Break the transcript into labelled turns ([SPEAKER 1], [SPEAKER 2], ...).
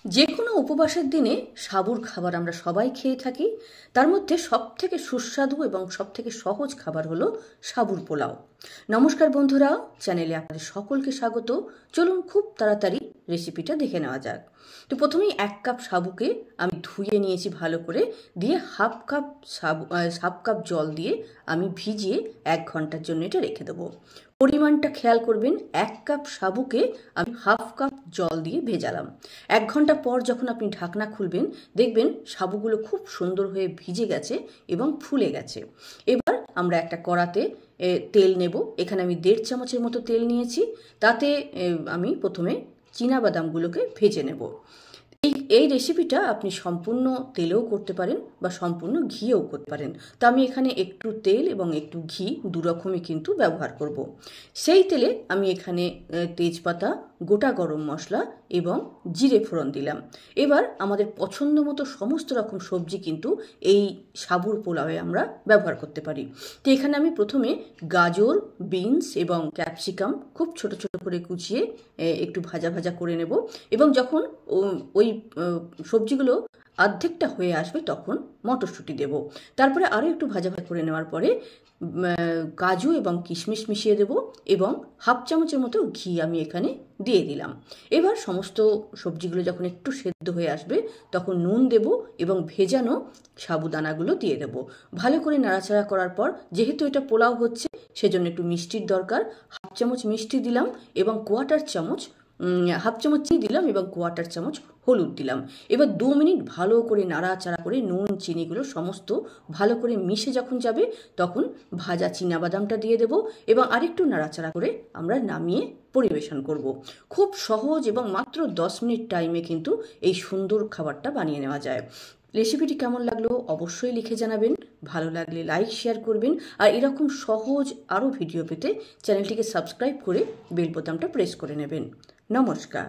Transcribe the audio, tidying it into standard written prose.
[SPEAKER 1] যে কোনো উপবাসের দিনে সাবুর খাবার আমরা সবাই খেয়ে থাকি। তার মধ্যে সবথেকে সুস্বাদু এবং সবথেকে সহজ খাবার হলো সাবুর পোলাও। নমস্কার বন্ধুরা, চ্যানেলে আপনাদের সকলকে স্বাগত। চলুন খুব তাড়াতাড়ি রেসিপিটা দেখে নেওয়া যাক। তো প্রথমেই 1 কাপ সাবুকে আমি ধুয়ে নিয়েছি ভালো করে, দিয়ে হাফ কাপ জল দিয়ে আমি ভিজিয়ে 1 ঘন্টার জন্য এটা রেখে দেবো। পরিমাণটা খেয়াল করবেন, 1 কাপ সাবুকে আমি হাফ কাপ জল দিয়ে ভেজালাম। 1 ঘন্টা পর যখন আপনি ঢাকনা খুলবেন, দেখবেন সাবুগুলো খুব সুন্দর হয়ে ভিজে গেছে এবং ফুলে গেছে। এবার আমরা একটা কড়াতে তেল নেব। এখানে আমি 1.5 চামচের মতো তেল নিয়েছি। তাতে আমি প্রথমে চীনাবাদামগুলোকে ভেজে নেব। এই রেসিপিটা আপনি সম্পূর্ণ তেলেও করতে পারেন বা সম্পূর্ণ ঘিয়েও করতে পারেন। তো আমি এখানে একটু তেল এবং একটু ঘি দুরকমই কিন্তু ব্যবহার করব। সেই তেলে আমি এখানে তেজপাতা, গোটা গরম মশলা এবং জিরে ফোড়ন দিলাম। এবার আমাদের পছন্দ মতো সমস্ত রকম সবজি কিন্তু এই সাবুর পোলাওয়ে আমরা ব্যবহার করতে পারি। তো এখানে আমি প্রথমে গাজর, বিনস এবং ক্যাপসিকাম খুব ছোট ছোট করে কুচিয়ে একটু ভাজা ভাজা করে নেব, এবং যখন ওই সবজিগুলো অর্ধেকটা হয়ে আসবে তখন মটরশুঁটি দেব। তারপরে আরও একটু ভাজা ভাজা করে নেওয়ার পরে কাজু এবং কিশমিশ মিশিয়ে দেব এবং হাফ চামচের মতো ঘি আমি এখানে দিয়ে দিলাম। এবার সমস্ত সবজিগুলো যখন একটু সেদ্ধ হয়ে আসবে তখন নুন দেব এবং ভেজানো সাবুদানাগুলো দিয়ে দেব। ভালো করে নাড়াচাড়া করার পর, যেহেতু এটা পোলাও হচ্ছে সেজন্য একটু মিষ্টির দরকার, হাফ চামচ মিষ্টি দিলাম এবং হাফ চামচ চিনি দিলাম এবং 1/4 চামচ হলুদ দিলাম। এবার 2 মিনিট ভালো করে নাড়াচাড়া করে নুন চিনিগুলো সমস্ত ভালো করে মিশে যখন যাবে তখন ভাজা চীনাবাদামটা দিয়ে দেব এবং আরেকটু নাড়াচাড়া করে আমরা নামিয়ে পরিবেশন করব। খুব সহজ এবং মাত্র 10 মিনিট টাইমে কিন্তু এই সুন্দর খাবারটা বানিয়ে নেওয়া যায়। রেসিপিটি কেমন লাগলো অবশ্যই লিখে জানাবেন। ভালো লাগলে লাইক শেয়ার করবেন, আর এরকম সহজ আরও ভিডিও পেতে চ্যানেলটিকে সাবস্ক্রাইব করে বেল বোতামটা প্রেস করে নেবেন। নমস্কার।